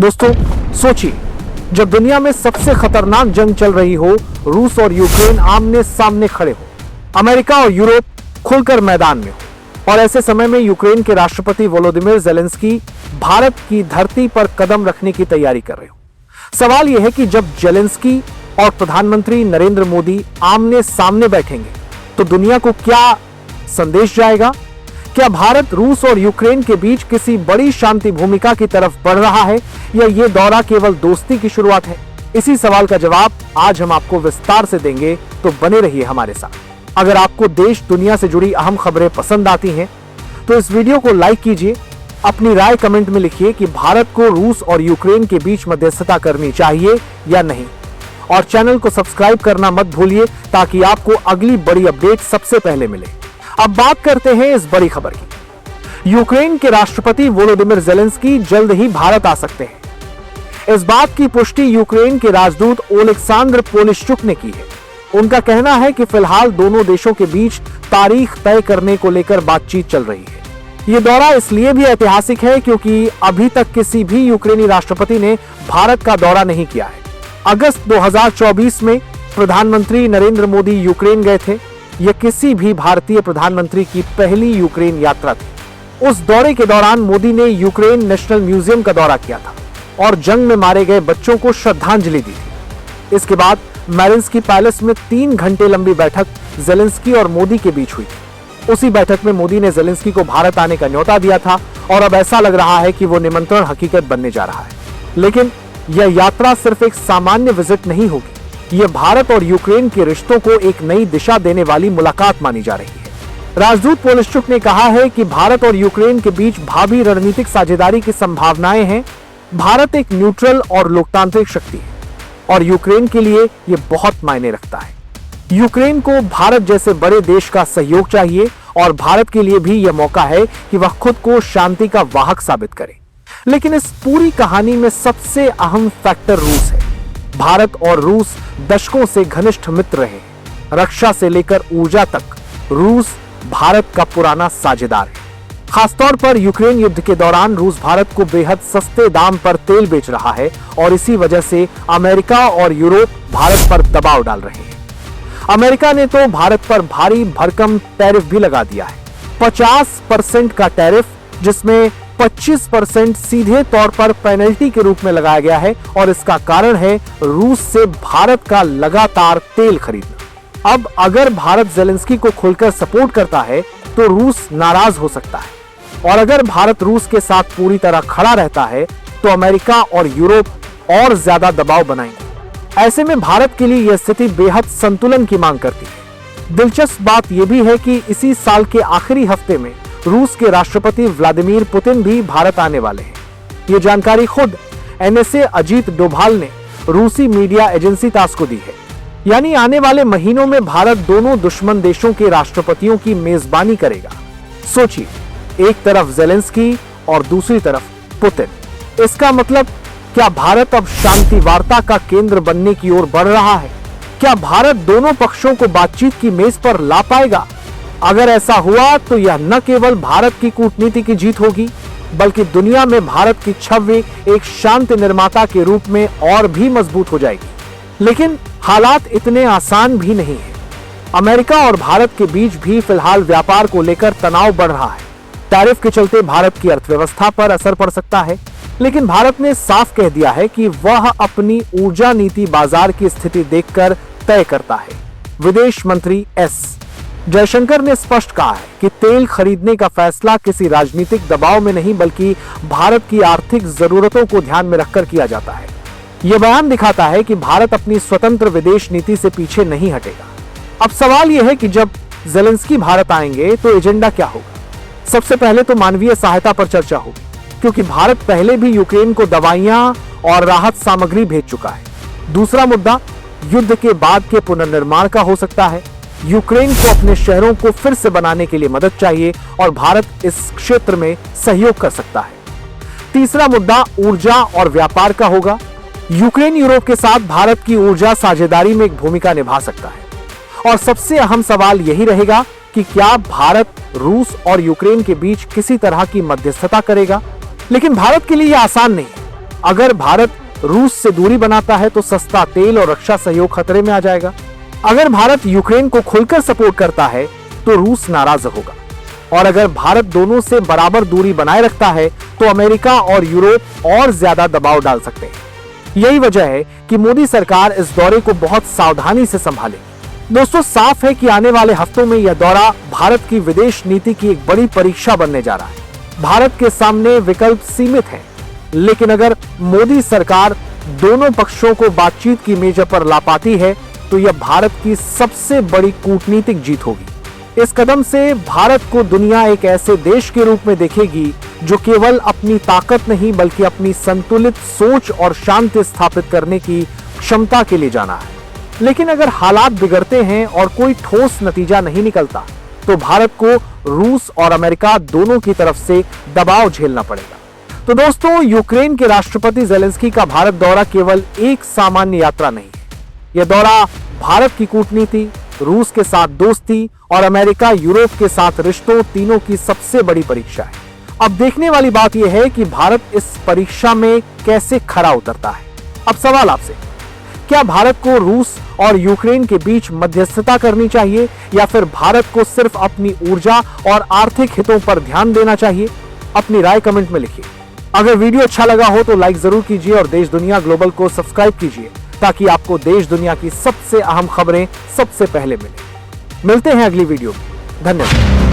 दोस्तों सोचिए, जब दुनिया में सबसे खतरनाक जंग चल रही हो, रूस और यूक्रेन आमने सामने खड़े हो, अमेरिका और यूरोप खुलकर मैदान में हो, और ऐसे समय में यूक्रेन के राष्ट्रपति वोलोदिमीर ज़ेलेंस्की भारत की धरती पर कदम रखने की तैयारी कर रहे हो। सवाल यह है कि जब ज़ेलेंस्की और प्रधानमंत्री नरेंद्र मोदी आमने सामने बैठेंगे तो दुनिया को क्या संदेश जाएगा? क्या भारत रूस और यूक्रेन के बीच किसी बड़ी शांति भूमिका की तरफ बढ़ रहा है, या ये दौरा केवल दोस्ती की शुरुआत है? इसी सवाल का जवाब आज हम आपको विस्तार से देंगे, तो बने रहिए हमारे साथ। अगर आपको देश दुनिया से जुड़ी अहम खबरें पसंद आती हैं तो इस वीडियो को लाइक कीजिए, अपनी राय कमेंट में लिखिए कि भारत को रूस और यूक्रेन के बीच मध्यस्थता करनी चाहिए या नहीं, और चैनल को सब्सक्राइब करना मत भूलिए ताकि आपको अगली बड़ी अपडेट सबसे पहले मिले। अब बात करते हैं इस बड़ी खबर की। यूक्रेन के राष्ट्रपति वोलोदिमीर ज़ेलेंस्की जल्द ही भारत आ सकते हैं। इस बात की पुष्टि यूक्रेन के राजदूत ओलेक्सांद्र पोलिश्चुक ने की है। उनका कहना है कि फिलहाल दोनों देशों के बीच तारीख तय करने को लेकर बातचीत चल रही है। यह दौरा इसलिए भी ऐतिहासिक है क्योंकि अभी तक किसी भी यूक्रेनी राष्ट्रपति ने भारत का दौरा नहीं किया है। अगस्त 2024 में प्रधानमंत्री नरेंद्र मोदी यूक्रेन गए थे। यह किसी भी भारतीय प्रधानमंत्री की पहली यूक्रेन यात्रा थी। उस दौरे के दौरान मोदी ने यूक्रेन नेशनल म्यूजियम का दौरा किया था और जंग में मारे गए बच्चों को श्रद्धांजलि दी थी। इसके बाद मैरिन्स्की पैलेस में 3 घंटे लंबी बैठक ज़ेलेंस्की और मोदी के बीच हुई थी। उसी बैठक में मोदी ने ज़ेलेंस्की को भारत आने का न्योता दिया था और अब ऐसा लग रहा है कि वो निमंत्रण हकीकत बनने जा रहा है। लेकिन यह यात्रा सिर्फ एक सामान्य विजिट नहीं होगी। यह भारत और यूक्रेन के रिश्तों को एक नई दिशा देने वाली मुलाकात मानी जा रही है। राजदूत पोलिश्चुक ने कहा है कि भारत और यूक्रेन के बीच भावी रणनीतिक साझेदारी की संभावनाएं हैं। भारत एक न्यूट्रल और लोकतांत्रिक शक्ति है और यूक्रेन के लिए यह बहुत मायने रखता है। यूक्रेन को भारत जैसे बड़े देश का सहयोग चाहिए और भारत के लिए भी यह मौका है कि वह खुद को शांति का वाहक साबित करे। लेकिन इस पूरी कहानी में सबसे अहम फैक्टर रूस है। भारत और रूस दशकों से घनिष्ठ मित्र रहे। रक्षा से लेकर ऊर्जा तक रूस भारत का पुराना साझेदार है। खासतौर पर यूक्रेन युद्ध के दौरान रूस भारत को बेहद सस्ते दाम पर तेल बेच रहा है और इसी वजह से अमेरिका और यूरोप भारत पर दबाव डाल रहे हैं। अमेरिका ने तो भारत पर भारी भरकम टैरिफ भी लगा दिया है। 50% का टैरिफ, जिसमें 25% सीधे तौर पर पेनल्टी के रूप में लगाया गया है, और इसका कारण है रूस से भारत का लगातार तेल खरीदना। अब अगर भारत ज़ेलेंस्की को खुलकर सपोर्ट करता है तो रूस नाराज हो सकता है, और अगर भारत रूस के साथ पूरी तरह खड़ा रहता है तो अमेरिका और यूरोप और ज्यादा दबाव बनाएंगे। ऐसे में भारत के लिए यह स्थिति बेहद संतुलन की मांग करती है। दिलचस्प बात यह भी है कि इसी साल के आखिरी हफ्ते में रूस के राष्ट्रपति व्लादिमीर पुतिन भी भारत आने वाले हैं। ये जानकारी खुद एनएसए अजीत डोभाल ने रूसी मीडिया एजेंसी तास को दी है। यानी आने वाले महीनों में भारत दोनों दुश्मन देशों के राष्ट्रपतियों की मेजबानी करेगा। सोचिए, एक तरफ ज़ेलेंस्की और दूसरी तरफ पुतिन। इसका मतलब क्या भारत अब शांति वार्ता का केंद्र बनने की ओर बढ़ रहा है? क्या भारत दोनों पक्षों को बातचीत की मेज पर ला पाएगा? अगर ऐसा हुआ तो यह न केवल भारत की कूटनीति की जीत होगी, बल्कि दुनिया में भारत की छवि एक शांति निर्माता के रूप में और भी मजबूत हो जाएगी। लेकिन हालात इतने आसान भी नहीं है। अमेरिका और भारत के बीच भी फिलहाल व्यापार को लेकर तनाव बढ़ रहा है। टैरिफ के चलते भारत की अर्थव्यवस्था पर असर पड़ सकता है, लेकिन भारत ने साफ कह दिया है कि वह अपनी ऊर्जा नीति बाजार की स्थिति देखकर तय करता है। विदेश मंत्री एस जयशंकर ने स्पष्ट कहा है कि तेल खरीदने का फैसला किसी राजनीतिक दबाव में नहीं, बल्कि भारत की आर्थिक जरूरतों को ध्यान में रखकर किया जाता है। यह बयान दिखाता है कि भारत अपनी स्वतंत्र विदेश नीति से पीछे नहीं हटेगा। अब सवाल यह है कि जब ज़ेलेंस्की भारत आएंगे तो एजेंडा क्या होगा? सबसे पहले तो मानवीय सहायता पर चर्चा होगी, क्योंकि भारत पहले भी यूक्रेन को दवाइयां और राहत सामग्री भेज चुका है। दूसरा मुद्दा युद्ध के बाद के पुनर्निर्माण का हो सकता है। यूक्रेन को अपने शहरों को फिर से बनाने के लिए मदद चाहिए और भारत इस क्षेत्र में सहयोग कर सकता है। तीसरा मुद्दा ऊर्जा और व्यापार का होगा। यूक्रेन यूरोप के साथ भारत की ऊर्जा साझेदारी में एक भूमिका निभा सकता है। और सबसे अहम सवाल यही रहेगा कि क्या भारत रूस और यूक्रेन के बीच किसी तरह की मध्यस्थता करेगा? लेकिन भारत के लिए यह आसान नहीं है। अगर भारत रूस से दूरी बनाता है तो सस्ता तेल और रक्षा सहयोग खतरे में आ जाएगा। अगर भारत यूक्रेन को खुलकर सपोर्ट करता है तो रूस नाराज होगा, और अगर भारत दोनों से बराबर दूरी बनाए रखता है तो अमेरिका और यूरोप और ज्यादा दबाव डाल सकते हैं। यही वजह है कि मोदी सरकार इस दौरे को बहुत सावधानी से संभालेगी। दोस्तों, साफ है कि आने वाले हफ्तों में यह दौरा भारत की विदेश नीति की एक बड़ी परीक्षा बनने जा रहा है। भारत के सामने विकल्प सीमित हैं, लेकिन अगर मोदी सरकार दोनों पक्षों को बातचीत की मेज पर ला पाती है तो यह भारत की सबसे बड़ी कूटनीतिक जीत होगी। इस कदम से भारत को दुनिया एक ऐसे देश के रूप में देखेगी जो केवल अपनी ताकत नहीं बल्कि अपनी संतुलित सोच और शांति स्थापित करने की क्षमता के लिए जाना है। लेकिन अगर हालात बिगड़ते हैं और कोई ठोस नतीजा नहीं निकलता तो भारत को रूस और अमेरिका दोनों की तरफ से दबाव झेलना पड़ेगा। तो दोस्तों, यूक्रेन के राष्ट्रपति ज़ेलेंस्की का भारत दौरा केवल एक सामान्य यात्रा नहीं है। यह दौरा भारत की कूटनीति, रूस के साथ दोस्ती और अमेरिका यूरोप के साथ रिश्तों तीनों की सबसे बड़ी परीक्षा है। अब देखने वाली बात यह है कि भारत इस परीक्षा में कैसे खरा उतरता है। अब सवाल आपसे, क्या भारत को रूस और यूक्रेन के बीच मध्यस्थता करनी चाहिए या फिर भारत को सिर्फ अपनी ऊर्जा और आर्थिक हितों पर ध्यान देना चाहिए? अपनी राय कमेंट में लिखिए। अगर वीडियो अच्छा लगा हो तो लाइक जरूर कीजिए और देश दुनिया ग्लोबल को सब्सक्राइब कीजिए ताकि आपको देश दुनिया की सबसे अहम खबरें सबसे पहले मिले। मिलते हैं अगली वीडियो में। धन्यवाद।